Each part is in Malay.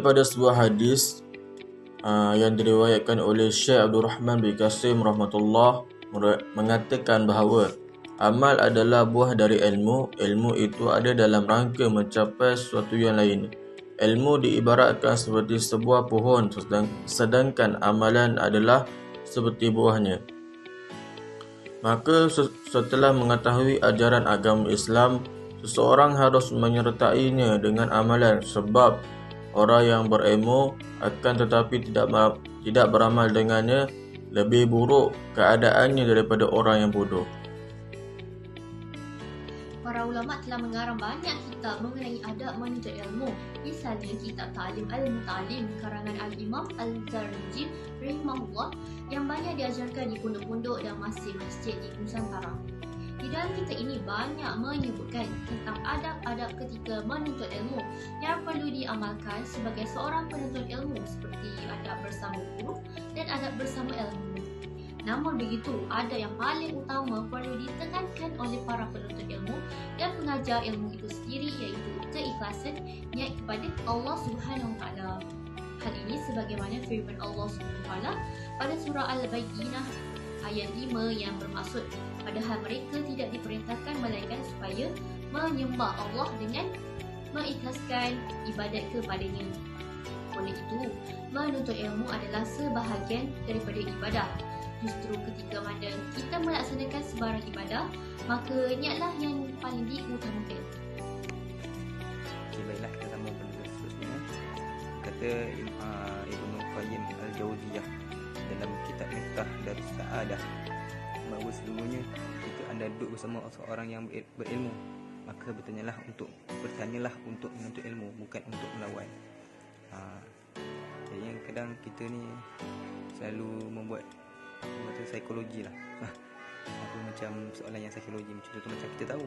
daripada sebuah hadis yang diriwayatkan oleh Syekh Abdul Rahman bin Qasim rahmatullah mengatakan bahawa amal adalah buah dari ilmu. Ilmu itu ada dalam rangka mencapai sesuatu yang lain. Ilmu diibaratkan seperti sebuah pohon, sedangkan amalan adalah seperti buahnya. Maka setelah mengetahui ajaran agama Islam, seseorang harus menyertainya dengan amalan, sebab orang yang berilmu akan tetapi tidak beramal dengannya lebih buruk keadaannya daripada orang yang bodoh. Para ulama telah mengarang banyak kitab mengenai adab menuntut ilmu. Misalnya kitab Ta'lim al-Muta'allim karangan Al-Imam Al-Zarji rahimahullah yang banyak diajarkan di pondok-pondok dan masjid-masjid di Nusantara. Di dalam kitab ini banyak menyebutkan tentang adab-adab ketika menuntut ilmu yang perlu diamalkan sebagai seorang penuntut ilmu, seperti adab bersama guru dan adab bersama ilmu. Namun begitu, ada yang paling utama perlu ditekankan oleh para penuntut ilmu dan pengajar ilmu itu sendiri, iaitu keikhlasan niat kepada Allah Subhanahu Wa Taala. Hal ini sebagaimana firman Allah Subhanahu Wa Taala pada surah Al-Bayyinah ayat 5 yang bermaksud, padahal mereka tidak diperintahkan melainkan supaya menyembah Allah dengan mengikhlaskan ibadat kepadanya. Oleh itu, menuntut ilmu adalah sebahagian daripada ibadah. Justru ketika mana kita melaksanakan sebarang ibadah, maka niatlah yang paling diutamakan. Baiklah, kita sambung pada seterusnya. Kata Ibnu Qayyim Al-Jauziyah dalam kitab Miftah Darus Sa'adah bahawa sesungguhnya jika anda duduk bersama seorang yang berilmu, maka bertanyalah untuk menuntut ilmu, bukan untuk melawan. Jadi kadang kita ni selalu membuat psikologi lah. Macam soalan yang psikologi, contoh macam kita tahu,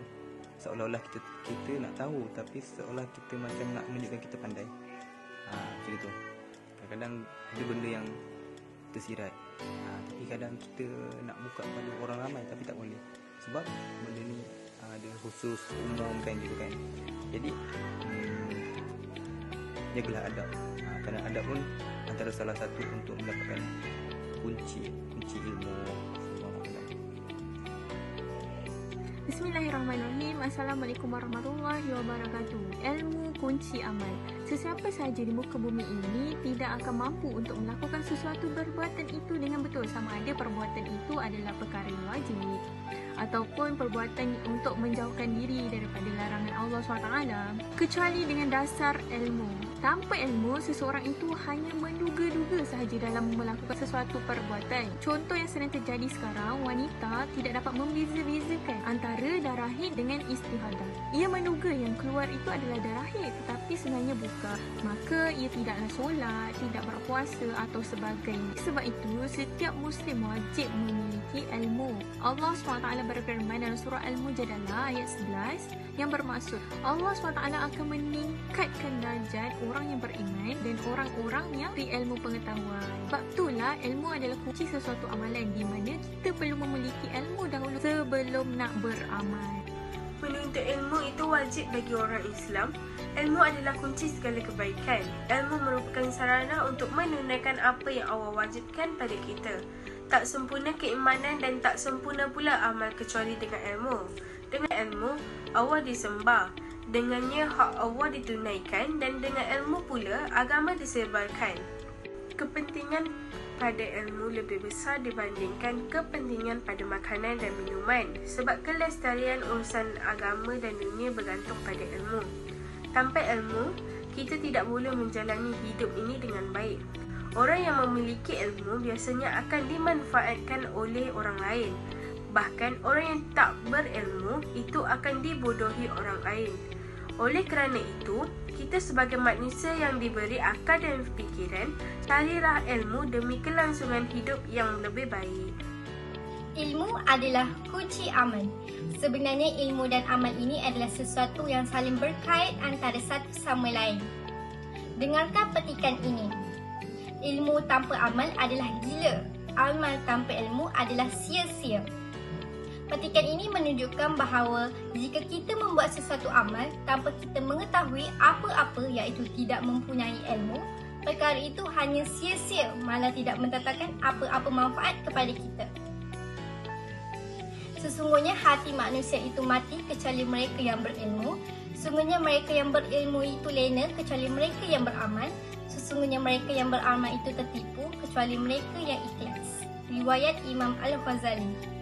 seolah-olah kita nak tahu, tapi seolah kita macam nak menunjukkan kita pandai. Macam itu. Kadang-kadang ada benda yang tersirat, tapi kadang kita nak buka pada orang ramai tapi tak boleh, sebab benda ni ada khusus umum kan, gitu kan. Jadi jagalah adab, kerana adab pun antara salah satu untuk mendapatkan kunci ilmu. Bismillahirrahmanirrahim. Assalamualaikum warahmatullahi wabarakatuh. Ilmu kunci amal. Sesiapa sahaja di muka bumi ini tidak akan mampu untuk melakukan sesuatu perbuatan itu dengan betul, sama ada perbuatan itu adalah perkara yang wajib ataupun perbuatan untuk menjauhkan diri daripada larangan Allah SWT, kecuali dengan dasar ilmu. Tanpa ilmu, seseorang itu hanya menduga-duga sahaja dalam melakukan sesuatu perbuatan. Contoh yang sedang terjadi sekarang, wanita tidak dapat membeza-bezakan antara darah haid dengan istihadah. Ia menduga yang keluar itu adalah darah haid, tetapi sebenarnya bukan. Maka ia tidaklah solat, tidak berpuasa atau sebagainya. Sebab itu, setiap Muslim wajib memiliki ilmu. Allah SWT berfirman dalam surah Al-Mujadalah ayat 11 yang bermaksud, Allah SWT akan meningkatkan darjat orang yang beriman dan orang-orang yang berilmu pengetahuan. Sebab itulah ilmu adalah kunci sesuatu amalan, di mana kita perlu memiliki ilmu dahulu sebelum nak beramal. Menuntut ilmu itu wajib bagi orang Islam. Ilmu adalah kunci segala kebaikan. Ilmu merupakan sarana untuk menunaikan apa yang Allah wajibkan pada kita. Tak sempurna keimanan dan tak sempurna pula amal kecuali dengan ilmu. Dengan ilmu, Allah disembah. Dengannya hak Allah ditunaikan, dan dengan ilmu pula agama disebarkan. Kepentingan pada ilmu lebih besar dibandingkan kepentingan pada makanan dan minuman, sebab kelestarian urusan agama dan dunia bergantung pada ilmu. Tanpa ilmu, kita tidak boleh menjalani hidup ini dengan baik. Orang yang memiliki ilmu biasanya akan dimanfaatkan oleh orang lain. Bahkan orang yang tak berilmu itu akan dibodohi orang lain. Oleh kerana itu, kita sebagai manusia yang diberi akal dan fikiran, carilah ilmu demi kelangsungan hidup yang lebih baik. Ilmu adalah kunci amal. Sebenarnya ilmu dan amal ini adalah sesuatu yang saling berkait antara satu sama lain. Dengarkan petikan ini. Ilmu tanpa amal adalah gila. Amal tanpa ilmu adalah sia-sia. Petikan ini menunjukkan bahawa jika kita membuat sesuatu amal tanpa kita mengetahui apa-apa iaitu tidak mempunyai ilmu, perkara itu hanya sia-sia, malah tidak mendatangkan apa-apa manfaat kepada kita. Sesungguhnya hati manusia itu mati kecuali mereka yang berilmu. Sesungguhnya mereka yang berilmu itu lena kecuali mereka yang beramal. Sesungguhnya mereka yang beramal itu tertipu kecuali mereka yang ikhlas. Riwayat Imam Al-Ghazali.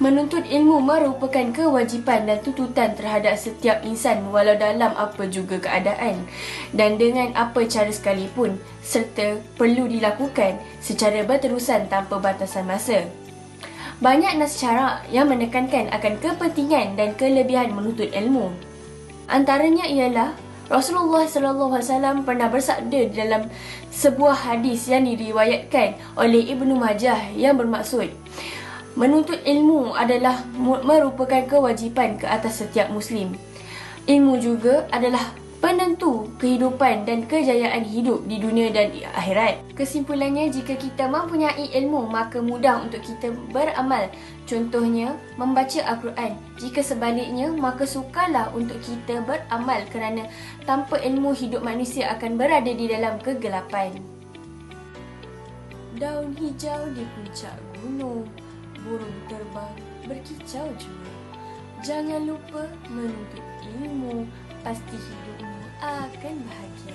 Menuntut ilmu merupakan kewajipan dan tuntutan terhadap setiap insan walau dalam apa juga keadaan dan dengan apa cara sekalipun, serta perlu dilakukan secara berterusan tanpa batasan masa. Banyak nas syarak yang menekankan akan kepentingan dan kelebihan menuntut ilmu. Antaranya ialah Rasulullah SAW pernah bersabda dalam sebuah hadis yang diriwayatkan oleh Ibnu Majah yang bermaksud, menuntut ilmu adalah merupakan kewajipan ke atas setiap Muslim. Ilmu juga adalah penentu kehidupan dan kejayaan hidup di dunia dan di akhirat. Kesimpulannya, jika kita mempunyai ilmu, maka mudah untuk kita beramal. Contohnya, membaca Al-Quran. Jika sebaliknya, maka sukarlah untuk kita beramal kerana tanpa ilmu hidup manusia akan berada di dalam kegelapan. Daun hijau di puncak gunung, burung terbang berkicau juga. Jangan lupa menuntut ilmu, pasti hidupmu akan bahagia.